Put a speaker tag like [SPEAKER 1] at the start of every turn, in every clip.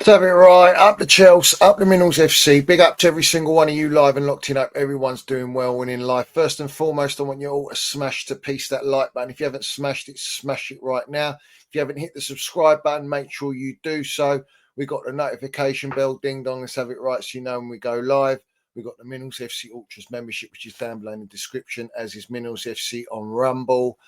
[SPEAKER 1] Have it right. Up the Chelsea, up the Minerals FC. Big up to every single one of you live and locked in. Up. Everyone's doing well and in life. First and foremost, I want you all to smash to piece that like button. If you haven't smashed it, smash it right now. If you haven't hit the subscribe button, make sure you do so. We got the notification bell, ding dong. Let's have it right so you know when we go live. We've got the Minerals FC Ultras membership, which is down below in the description, as is Minerals FC on Rumble.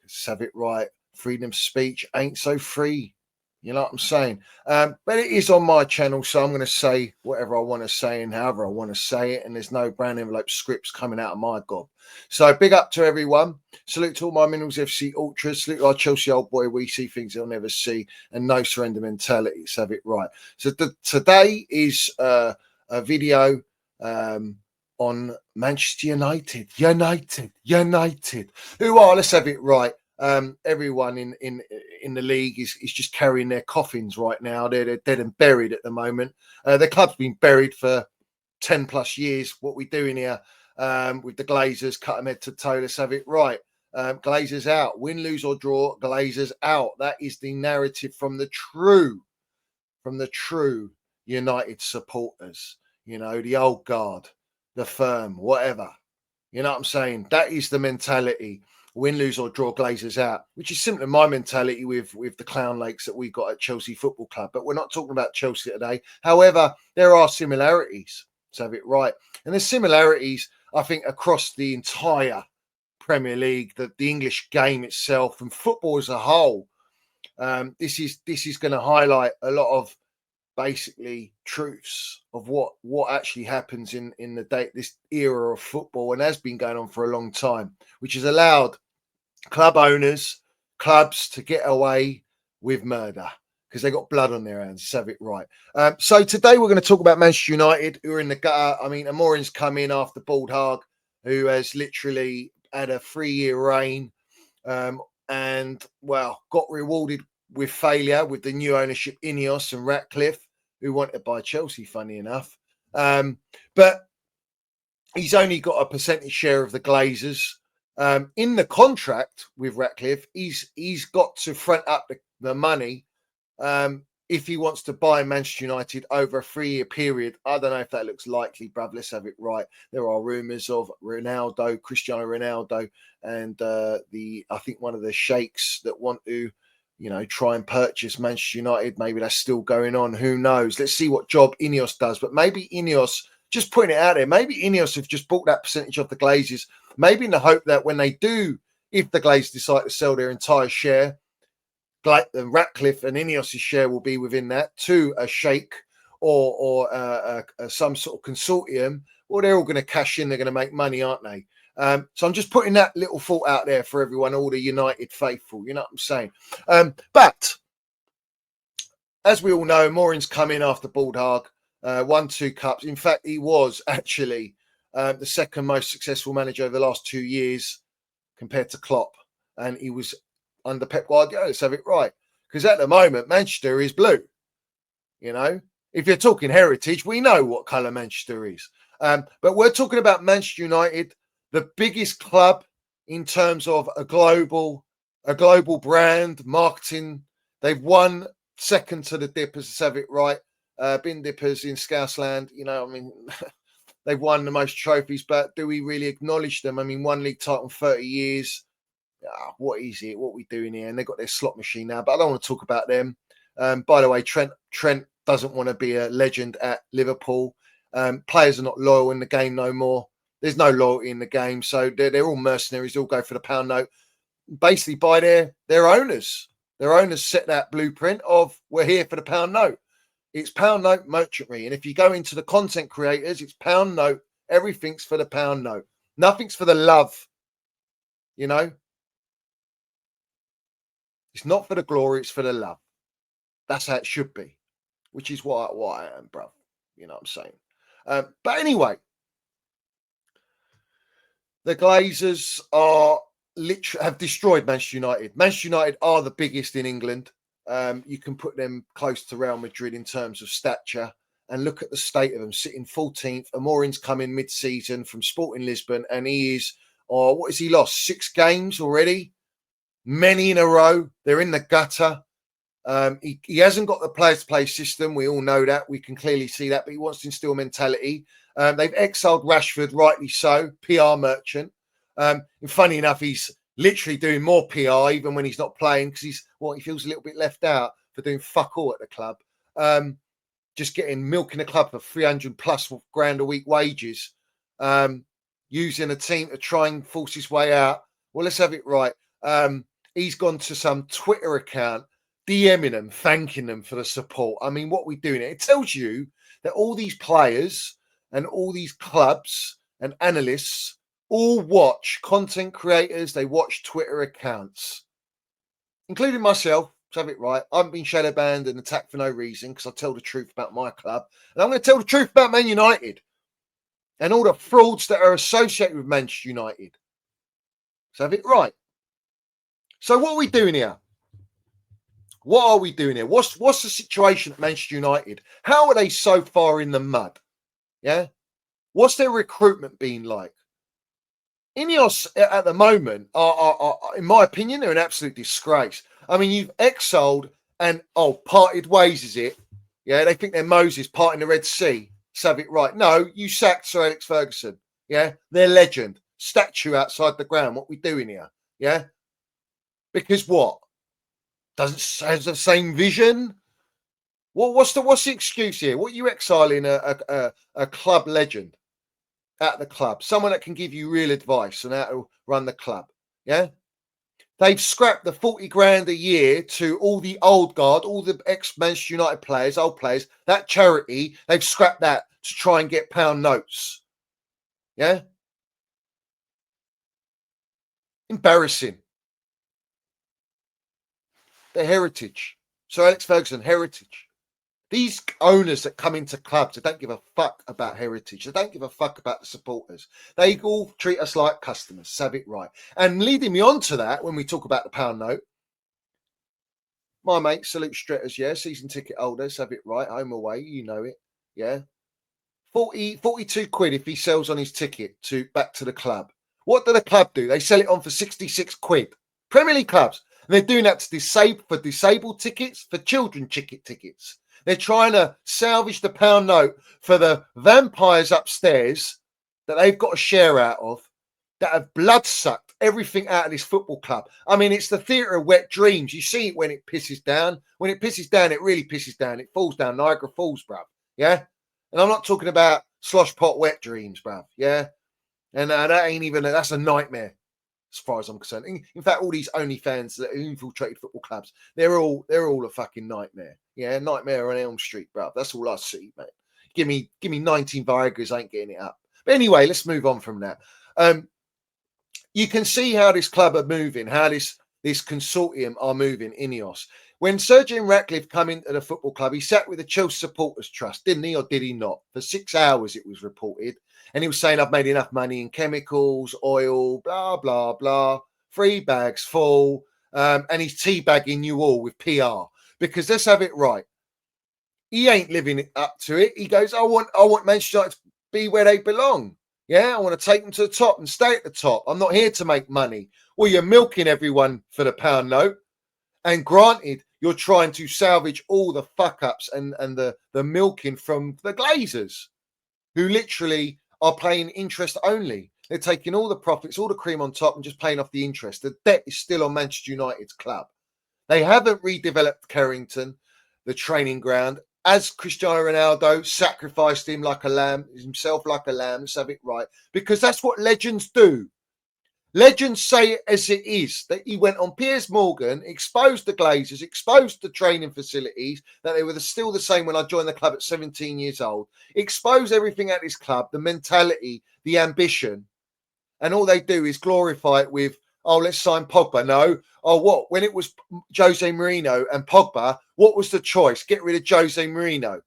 [SPEAKER 1] Let's have it right. Freedom of speech ain't so free. You know what I'm saying? But it is on my channel, so I'm going to say whatever I want to say and however I want to say it, and there's no brown envelope scripts coming out of my gob. So big up to everyone. Salute to all my Minerals FC Ultras. Salute to our Chelsea old boy. We see things they'll never see, and no surrender mentality. Let's have it right. So today is a video on Manchester United. United. Who are? Let's have it right. Everyone in the league is just carrying their coffins right now. They're dead and buried at the moment. Their club's been buried for 10 plus years. What we doing here with the Glazers, cut them head to toe. Let's have it right. Glazers out, win, lose or draw. Glazers out. That is the narrative from the true United supporters. You know, the old guard, the firm, whatever. You know what I'm saying? That is the mentality. Win, lose or draw, Glazers out, which is simply my mentality with the Clown Lakes that we got at Chelsea Football Club. But we're not talking about Chelsea today. However, there are similarities. Let's have it right. And there's similarities, I think, across the entire Premier League, the English game itself and football as a whole. This is going to highlight a lot of basically truths of what actually happens in this era of football, and has been going on for a long time, which has allowed club owners, clubs to get away with murder because they got blood on their hands. Let's have it right. So today we're going to talk about Manchester United, who are in the gutter. I mean, Amorim's come in after Bald Hag, who has literally had a 3-year reign and, well, got rewarded with failure with the new ownership, Ineos and Ratcliffe, who wanted to buy Chelsea, funny enough. But he's only got a percentage share of the Glazers. In the contract with Ratcliffe, he's got to front up the money if he wants to buy Manchester United over a 3-year period. I don't know if that looks likely, bruv. Let's have it right. There are rumours of Ronaldo, Cristiano Ronaldo, and I think one of the sheikhs that want to, try and purchase Manchester United. Maybe that's still going on. Who knows? Let's see what job Ineos does. But maybe Ineos, just putting it out there, maybe Ineos have just bought that percentage of the Glazers, maybe in the hope that when they do, if the Glazers decide to sell their entire share, like the Ratcliffe and Ineos' share will be within that to a sheikh or some sort of consortium, well, they're all going to cash in. They're going to make money, aren't they? So I'm just putting that little thought out there for everyone, all the United faithful. You know what I'm saying? But as we all know, Mourinho's come in after Bald Hag, won 2 cups. In fact, he was actually the second most successful manager over the last 2 years compared to Klopp. And he was under Pep Guardiola. Let's have it right. Because at the moment, Manchester is blue. You know, if you're talking heritage, we know what colour Manchester is. But we're talking about Manchester United, the biggest club in terms of a global brand, marketing. They've won second to the Dippers, let's have it right. Bin Dippers in Scousland, they've won the most trophies, but do we really acknowledge them? I mean, 1 league title in 30 years. What is it? What are we doing here? And they've got their slot machine now, but I don't want to talk about them. By the way, Trent doesn't want to be a legend at Liverpool. Players are not loyal in the game no more. There's no loyalty in the game. So they're all mercenaries. They all go for the pound note. Basically by their owners. Their owners set that blueprint of we're here for the pound note. It's pound note merchantry. And if you go into the content creators, it's pound note. Everything's for the pound note. Nothing's for the love. It's not for the glory. It's for the love. That's how it should be, which is what I am, bro. You know what I'm saying? But anyway, the Glazers have destroyed Manchester United. Manchester United are the biggest in England. You can put them close to Real Madrid in terms of stature. And look at the state of them, sitting 14th. Amorim's come in mid-season from Sporting Lisbon, and he is, what has he lost? 6 games already? Many in a row. They're in the gutter. He hasn't got the players-to-play system. We all know that. We can clearly see that. But he wants to instill mentality. They've exiled Rashford, rightly so, PR merchant. And funny enough, he's literally doing more PR even when he's not playing because he feels a little bit left out for doing fuck all at the club. Just milking the club for 300 plus grand a week wages, using a team to try and force his way out. Well, let's have it right. He's gone to some Twitter account, DMing them, thanking them for the support. I mean, what are we doing? It tells you that all these players and all these clubs and analysts all watch content creators. They watch Twitter accounts, including myself. Let's have it right. I haven't been shadow banned and attacked for no reason because I tell the truth about my club. And I'm going to tell the truth about Man United and all the frauds that are associated with Manchester United. Let's have it right. So what are we doing here? What are we doing here? What's the situation at Manchester United? How are they so far in the mud? Yeah. What's their recruitment been like? Ineos at the moment are, in my opinion, they're an absolute disgrace. I mean, you've exiled and parted ways, is it? Yeah, they think they're Moses parting the Red Sea. Let's have it right. No, you sacked Sir Alex Ferguson. Yeah, their legend, statue outside the ground. What we doing here? Yeah, because what? Doesn't have the same vision. What's the excuse here? What are you exiling a club legend at the club? Someone that can give you real advice on how to run the club. Yeah. They've scrapped the 40 grand a year to all the old guard, all the ex-Manchester United players, old players, that charity, they've scrapped that to try and get pound notes. Yeah. Embarrassing. Their heritage. Sir Alex Ferguson, heritage. These owners that come into clubs, they don't give a fuck about heritage. They don't give a fuck about the supporters. They all treat us like customers. Have it right. And leading me on to that, when we talk about the pound note, my mate, Salute Stretters, yeah, season ticket holders, have it right, home away, you know it, yeah. 42 quid if he sells on his ticket back to the club. What do the club do? They sell it on for 66 quid. Premier League clubs. And they're doing that for disabled tickets, for children tickets. They're trying to salvage the pound note for the vampires upstairs that they've got a share out of that have blood sucked everything out of this football club. I mean, it's the theatre of wet dreams. You see it when it pisses down. When it pisses down, it really pisses down. It falls down. Niagara Falls, bruv. Yeah? And I'm not talking about slosh pot wet dreams, bruv. Yeah? And that's a nightmare as far as I'm concerned. In fact, all these OnlyFans that infiltrated football clubs, they're all a fucking nightmare. Yeah, nightmare on Elm Street, bruv. That's all I see, mate. Give me 19 Viagra's, I ain't getting it up. But anyway, let's move on from that. You can see how this club are moving, how this consortium are moving, Ineos. When Sir Jim Ratcliffe come into the football club, he sat with the Chelsea Supporters Trust, didn't he, or did he not? For 6 hours, it was reported. And he was saying, I've made enough money in chemicals, oil, blah, blah, blah, 3 bags full. And he's teabagging you all with PR. Because let's have it right. He ain't living up to it. He goes, I want Manchester United to be where they belong. Yeah, I want to take them to the top and stay at the top. I'm not here to make money. Well, you're milking everyone for the pound note. And granted, you're trying to salvage all the fuck-ups and the milking from the Glazers, who literally are paying interest only. They're taking all the profits, all the cream on top, and just paying off the interest. The debt is still on Manchester United's club. They haven't redeveloped Carrington, the training ground, as Cristiano Ronaldo sacrificed him like a lamb, himself like a lamb, let's have it right, because that's what legends do. Legends say it as it is, that he went on Piers Morgan, exposed the Glazers, exposed the training facilities, that they were still the same when I joined the club at 17 years old, exposed everything at this club, the mentality, the ambition, and all they do is glorify it with, oh, let's sign Pogba. No. Oh, what? When it was Jose Mourinho and Pogba, what was the choice? Get rid of Jose Mourinho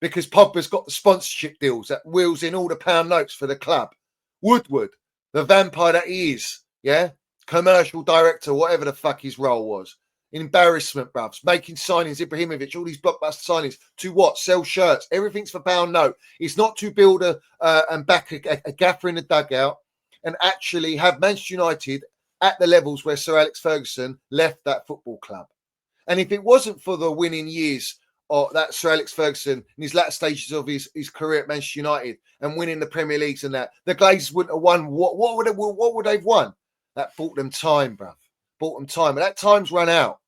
[SPEAKER 1] because Pogba's got the sponsorship deals that wheels in all the pound notes for the club. Woodward, the vampire that he is, yeah? Commercial director, whatever the fuck his role was. Embarrassment, bruvs. Making signings, Ibrahimovic, all these blockbuster signings. To what? Sell shirts. Everything's for pound note. It's not to build and back a gaffer in the dugout and actually have Manchester United at the levels where Sir Alex Ferguson left that football club. And if it wasn't for the winning years of that Sir Alex Ferguson in his latter stages of his career at Manchester United and winning the Premier Leagues and that, the Glazers wouldn't have won. What would they've won? That bought them time, bruv. Bought them time. But that time's run out.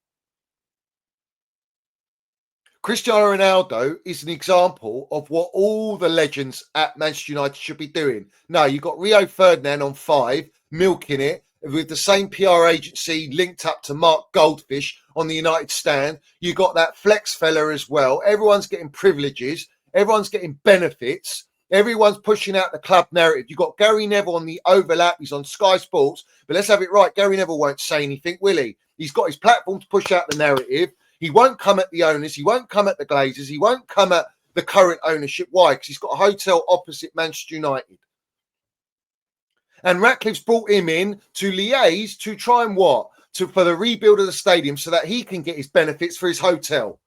[SPEAKER 1] Cristiano Ronaldo is an example of what all the legends at Manchester United should be doing. No, you've got Rio Ferdinand on 5, milking it, with the same PR agency linked up to Mark Goldfish on the United stand. You got that flex fella as well. Everyone's getting privileges. Everyone's getting benefits. Everyone's pushing out the club narrative. You've got Gary Neville on the overlap. He's on Sky Sports. But let's have it right. Gary Neville won't say anything, will he? He's got his platform to push out the narrative. He won't come at the owners. He won't come at the Glazers. He won't come at the current ownership. Why? Because he's got a hotel opposite Manchester United. And Ratcliffe's brought him in to liaise to try and what? For the rebuild of the stadium so that he can get his benefits for his hotel.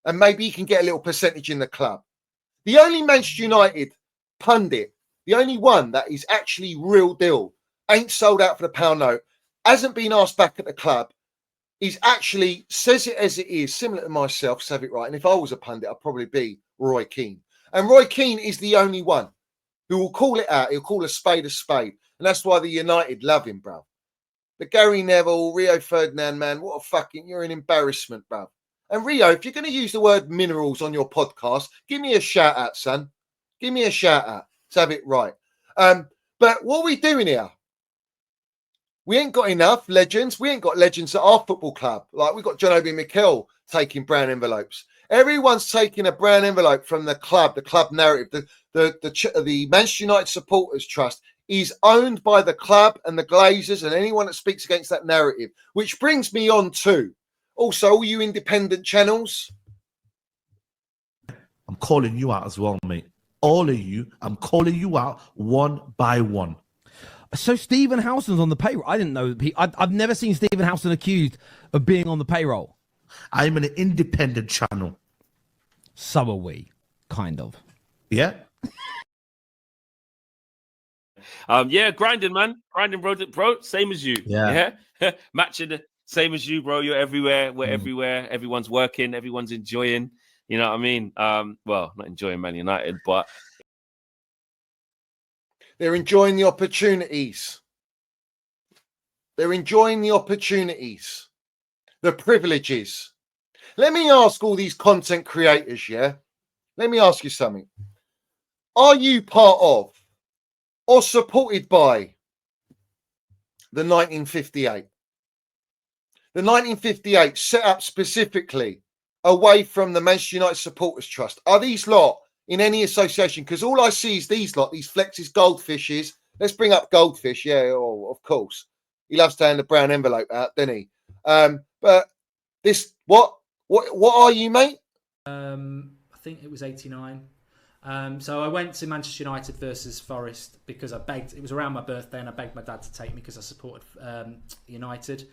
[SPEAKER 1] And maybe he can get a little percentage in the club. The only Manchester United pundit, the only one that is actually real deal, ain't sold out for the pound note, hasn't been asked back at the club, he's actually says it as it is, similar to myself, to have it right. And if I was a pundit, I'd probably be Roy Keane. And Roy Keane is the only one who will call it out. He'll call a spade a spade. And that's why the United love him, bro. But Gary Neville, Rio Ferdinand, man, what a fucking, you're an embarrassment, bro. And Rio, if you're going to use the word minerals on your podcast, give me a shout out, son. Give me a shout out. Let's have it right. But what are we doing here? We ain't got enough legends. We ain't got legends at our football club. Like we've got John Obi Mikel taking brown envelopes. Everyone's taking a brown envelope from the club narrative. The Manchester United Supporters Trust is owned by the club and the Glazers and anyone that speaks against that narrative. Which brings me on to also all you independent channels.
[SPEAKER 2] I'm calling you out as well, mate. All of you, I'm calling you out one by one.
[SPEAKER 3] So Stephen Howson's on the payroll. I didn't know. I've never seen Stephen Howson accused of being on the payroll.
[SPEAKER 2] I'm an independent channel.
[SPEAKER 3] So are we, kind of.
[SPEAKER 2] Yeah.
[SPEAKER 4] Yeah, grinding, man. Grinding, bro. Same as you.
[SPEAKER 2] Yeah.
[SPEAKER 4] Matching, same as you, bro. You're everywhere. We're everywhere. Everyone's working. Everyone's enjoying. You know what I mean? Well, not enjoying Man United, but
[SPEAKER 1] they're enjoying the opportunities. They're enjoying the opportunities, the privileges. Let me ask all these content creators, yeah? Let me ask you something. Are you part of or supported by the 1958? The 1958 set up specifically away from the Manchester United Supporters Trust. Are these lot in any association? Because all I see is these lot, these flexes, goldfishes. Let's bring up Goldfish. Yeah, oh, of course. He loves to hand the brown envelope out, doesn't he? But this, what are you, mate?
[SPEAKER 5] I think it was 89. So I went to Manchester United versus Forest because I begged. It was around my birthday, and I begged my dad to take me because I supported United.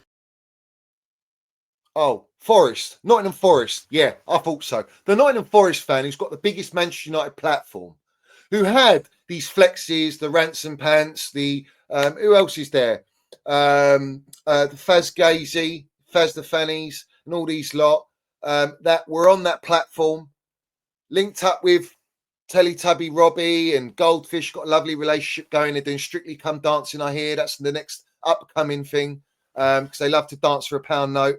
[SPEAKER 1] Oh, Forest, Nottingham Forest. Yeah, I thought so. The Nottingham Forest fan who's got the biggest Manchester United platform, who had these flexes, the ransom pants, the who else is there? The Faz Gazy, Faz the Fannies, and all these lot that were on that platform, linked up with Teletubby Robbie and Goldfish. Got a lovely relationship going. They're doing Strictly Come Dancing, I hear. That's the next upcoming thing because they love to dance for a pound note.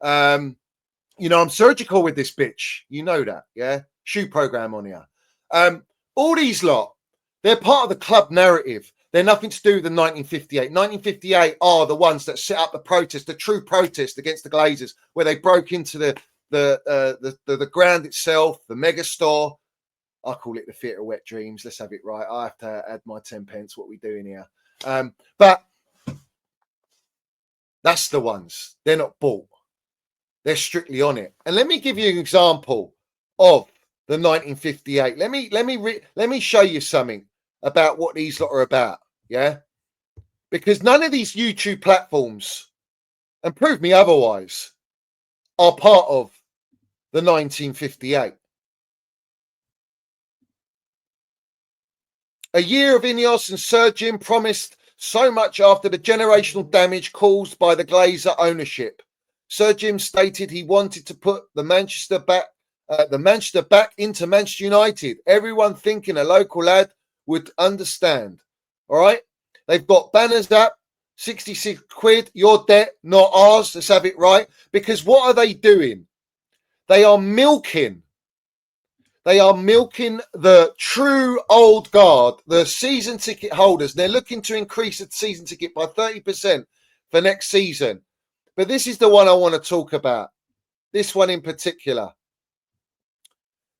[SPEAKER 1] You know, I'm surgical with this bitch. You know that, yeah? Shoe program on here. All these lot, they're part of the club narrative. They're nothing to do with the 1958. 1958 are the ones that set up the protest, the true protest against the Glazers, where they broke into the ground itself, the mega store. I call it the Theatre of Wet Dreams. Let's have it right. I have to add my 10 pence. What are we doing here? But that's the ones. They're not bought. They're strictly on it. And let me give you an example of the 1958. Let me show you something about what these lot are about. Yeah, because none of these YouTube platforms, and prove me otherwise, are part of the 1958. A year of Ineos and Sir Jim promised so much after the generational damage caused by the Glazer ownership. Sir Jim stated he wanted to put the Manchester back into Manchester United. Everyone thinking a local lad would understand. All right. They've got banners up, 66 quid, your debt, not ours. Let's have it right. Because what are they doing? They are milking the true old guard, the season ticket holders. They're looking to increase the season ticket by 30% for next season. But this is the one I want to talk about. This one in particular.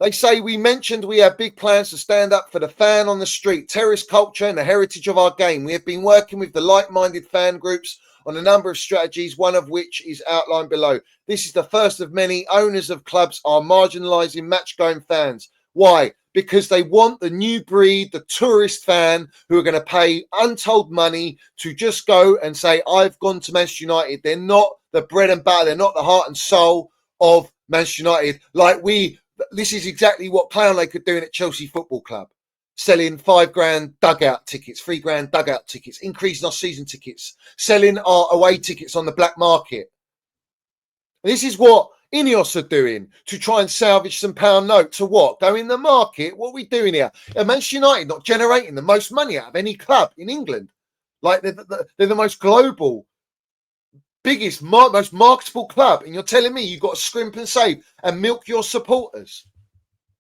[SPEAKER 1] They say we mentioned we have big plans to stand up for the fan on the street, terrace culture and the heritage of our game. We have been working with the like-minded fan groups on a number of strategies, one of which is outlined below. This is the first of many. Owners of clubs are marginalising match-going fans. Why? Because they want the new breed, the tourist fan, who are going to pay untold money to just go and say, I've gone to Manchester United. They're not the bread and butter. They're not the heart and soul of Manchester United. This is exactly what Clownlake are doing at Chelsea Football Club. Selling £5,000 dugout tickets, £3,000 dugout tickets, increasing our season tickets, selling our away tickets on the black market. This is what Ineos are doing to try and salvage some pound note. To what? Go in the market? What are we doing here? Manchester United not generating the most money out of any club in England. Like they're the most global, biggest, most marketable club. And you're telling me you've got to scrimp and save and milk your supporters.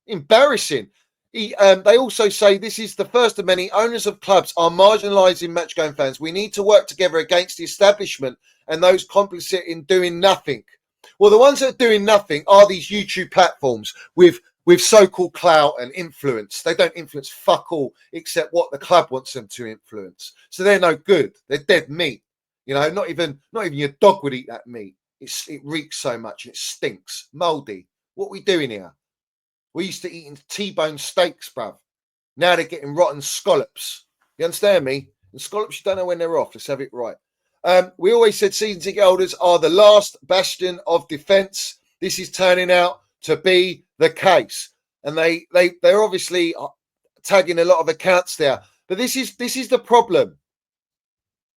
[SPEAKER 1] Embarrassing. They also say this is the first of many. Owners of clubs are marginalising match-going fans. We need to work together against the establishment and those complicit in doing nothing. Well, the ones that are doing nothing are these YouTube platforms with so-called clout and influence. They don't influence fuck all except what the club wants them to influence. So they're no good. They're dead meat. You know, not even your dog would eat that meat. It reeks so much and it stinks. Mouldy. What are we doing here? We used to eating T-bone steaks, bruv. Now they're getting rotten scallops. You understand me? And scallops, you don't know when they're off. Let's have it right. We always said season ticket holders are the last bastion of defence. This is turning out to be the case. And they're obviously tagging a lot of accounts there. But this is the problem.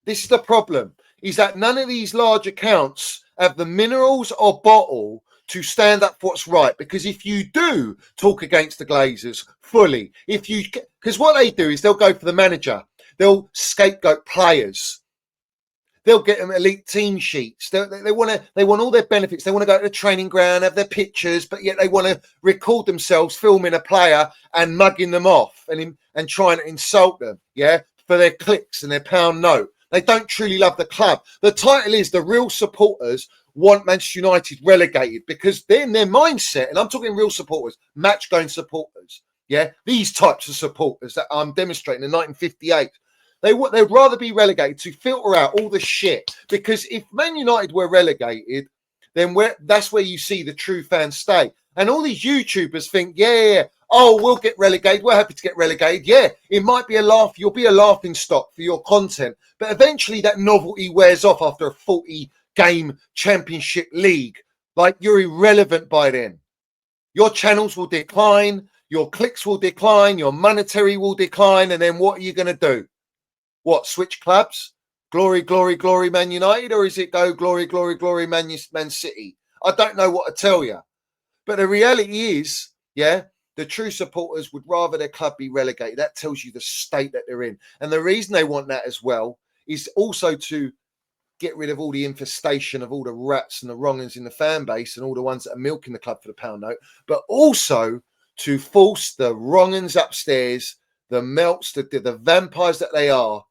[SPEAKER 1] This is the problem, is that none of these large accounts have the minerals or bottle to stand up for what's right. Because if you do talk against the Glazers fully, because what they do is they'll go for the manager, they'll scapegoat players, they'll get them elite team sheets. They want all their benefits. They want to go to the training ground, have their pictures, but yet they want to record themselves filming a player and mugging them off and trying to insult them, yeah, for their clicks and their pound note. They don't truly love the club. The title is The Real Supporters Want Manchester United Relegated, because they're in their mindset, and I'm talking real supporters, match-going supporters, yeah, these types of supporters that I'm demonstrating in 1958. They'd rather be relegated to filter out all the shit, because if Man United were relegated, then that's where you see the true fans stay. And all these YouTubers think, oh, we'll get relegated. We're happy to get relegated. Yeah, it might be a laugh. You'll be a laughing stock for your content. But eventually that novelty wears off after a 40-game championship league. Like, you're irrelevant by then. Your channels will decline. Your clicks will decline. Your monetary will decline. And then what are you going to do? What, switch clubs? Glory, glory, glory, Man United? Or is it go glory, glory, glory, Man City? I don't know what to tell you. But the reality is, the true supporters would rather their club be relegated. That tells you the state that they're in. And the reason they want that as well is also to get rid of all the infestation of all the rats and the wrongers in the fan base and all the ones that are milking the club for the pound note, but also to force the wrongers upstairs, the melts, the vampires that they are,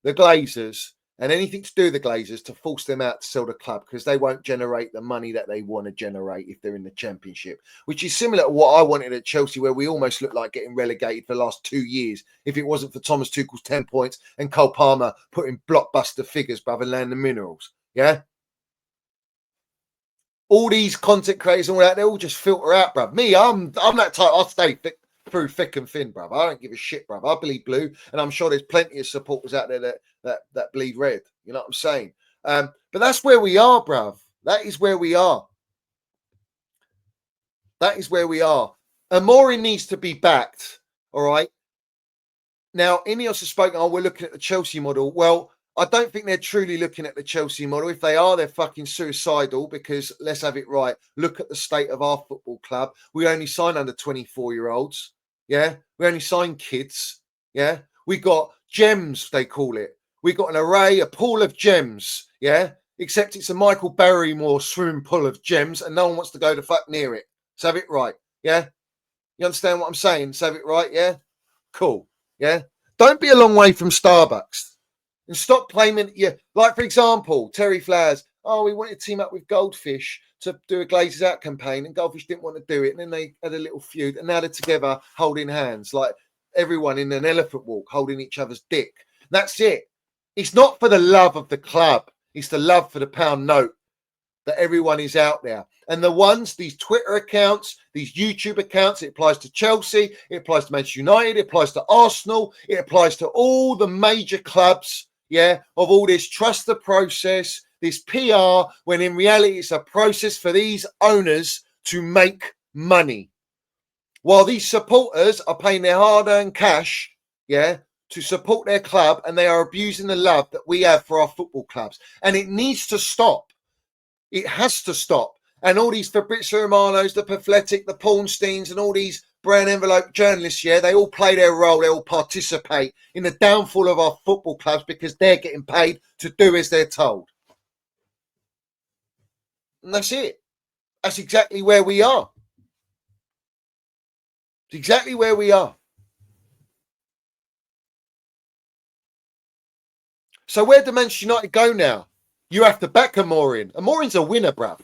[SPEAKER 1] the Glazers, and anything to do with the Glazers, to force them out to sell the club, because they won't generate the money that they want to generate if they're in the Championship, which is similar to what I wanted at Chelsea, where we almost looked like getting relegated for the last 2 years if it wasn't for Thomas Tuchel's 10 points and Cole Palmer putting blockbuster figures, brother, land the minerals. Yeah? All these content creators and all that, they all just filter out, bruv. Me, I'm that type. I'll stay through thick and thin, bruv. I don't give a shit, bruv. I bleed blue, and I'm sure there's plenty of supporters out there that bleed red. You know what I'm saying? But that's where we are, bruv. That is where we are. That is where we are. Amori needs to be backed, all right? Now, Ineos has spoken, we're looking at the Chelsea model. Well, I don't think they're truly looking at the Chelsea model. If they are, they're fucking suicidal because let's have it right. Look at the state of our football club. We only sign under 24-year-olds. Yeah. We only sign kids. Yeah. We got gems, they call it. We got an array, a pool of gems. Yeah. Except it's a Michael Barrymore swimming pool of gems and no one wants to go the fuck near it. Let's have it right. Yeah. You understand what I'm saying? Let's have it right. Yeah. Cool. Yeah. Don't be a long way from Starbucks. And stop claiming, like for example, Terry Flowers. Oh, we wanted to team up with Goldfish to do a Glazers Out campaign, and Goldfish didn't want to do it. And then they had a little feud, and now they're together holding hands, like everyone in an elephant walk, holding each other's dick. That's it. It's not for the love of the club. It's the love for the pound note that everyone is out there. And the ones, these Twitter accounts, these YouTube accounts, it applies to Chelsea, it applies to Manchester United, it applies to Arsenal, it applies to all the major clubs. Yeah, of all this trust the process, this PR, when in reality it's a process for these owners to make money. While these supporters are paying their hard-earned cash, yeah, to support their club, and they are abusing the love that we have for our football clubs. And it needs to stop. It has to stop. And all these Fabrizio Romanos, the Pathetic, the Paulsteins, and all these brown envelope journalists, yeah, they all play their role. They all participate in the downfall of our football clubs because they're getting paid to do as they're told. And that's it. That's exactly where we are. It's exactly where we are. So where do Manchester United go now? You have to back Amorin. Amorin's a winner, bruv.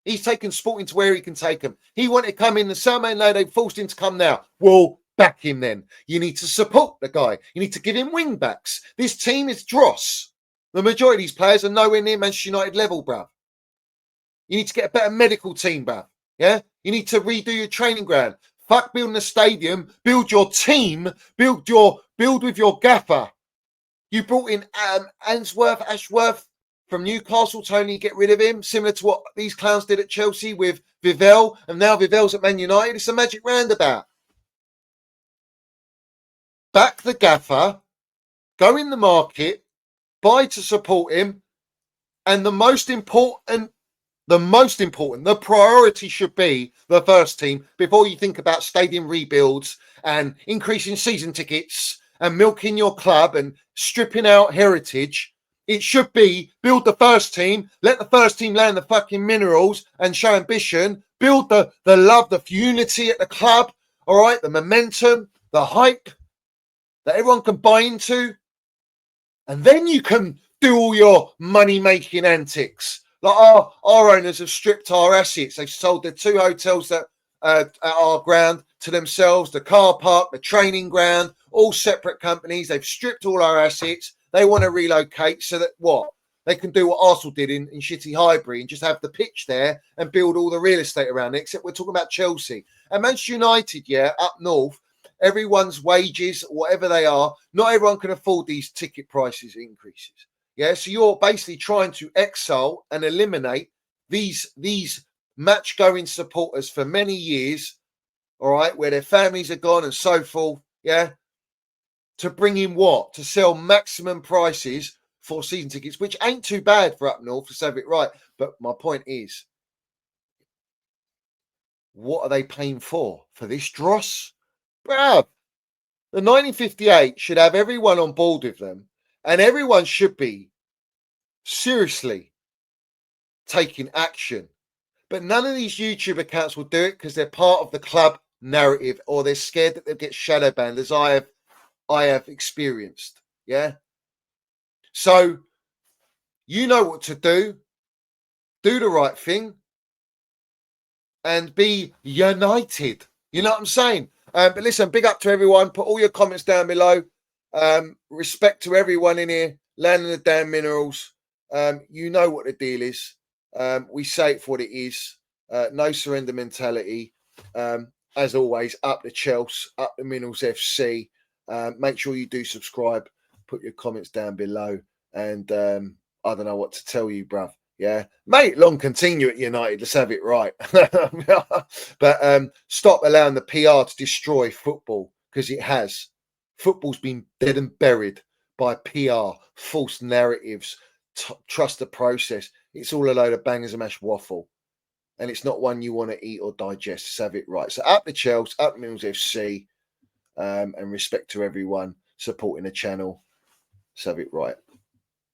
[SPEAKER 1] He's taken Sporting to where he can take them. He wanted to come in the summer, and now they've forced him to come now. Well, back him then. You need to support the guy. You need to give him wing backs. This team is dross. The majority of these players are nowhere near Manchester United level, bruv. You need to get a better medical team, bruv. Yeah? You need to redo your training ground. Fuck building a stadium. Build your team. Build with your gaffer. You brought in Ashworth from Newcastle, Tony, get rid of him, similar to what these clowns did at Chelsea with Vivell, and now Vivell's at Man United. It's a magic roundabout. Back the gaffer, go in the market, buy to support him, and the priority should be the first team before you think about stadium rebuilds and increasing season tickets and milking your club and stripping out heritage. It should be build the first team, let the first team land the fucking minerals and show ambition, build the love, the unity at the club, all right, the momentum, the hype that everyone can buy into. And then you can do all your money-making antics. Like our owners have stripped our assets. They've sold the 2 hotels that at our ground to themselves, the car park, the training ground, all separate companies. They've stripped all our assets. They want to relocate so that what? They can do what Arsenal did in shitty Highbury and just have the pitch there and build all the real estate around it, except we're talking about Chelsea. And Manchester United, yeah, up north, everyone's wages, whatever they are, not everyone can afford these ticket prices increases. Yeah, so you're basically trying to exile and eliminate these match-going supporters for many years, all right, where their families are gone and so forth, yeah, to bring in what? To sell maximum prices for season tickets, which ain't too bad for up north, to have it right. But my point is, what are they paying for? For this dross? Bruv, the 1958 should have everyone on board with them, and everyone should be seriously taking action. But none of these YouTube accounts will do it because they're part of the club narrative, or they're scared that they'll get shadow banned, as I have experienced. Yeah. So you know what to do. Do the right thing and be united. You know what I'm saying? But listen, big up to everyone. Put all your comments down below. Respect to everyone in here. Landing the damn minerals. You know what the deal is. We say it for what it is. No surrender mentality. As always, up the Chelsea, up the Minerals FC. Make sure you do subscribe. Put your comments down below. And I don't know what to tell you, bruv. Yeah, mate, long continue at United. Let's have it right. But stop allowing the PR to destroy football, because it has. Football's been dead and buried by PR, false narratives, trust the process. It's all a load of bangers and mash waffle. And it's not one you want to eat or digest. Just have it right. So up the Chelsea, up Mills FC, and respect to everyone supporting the channel. Just have it right.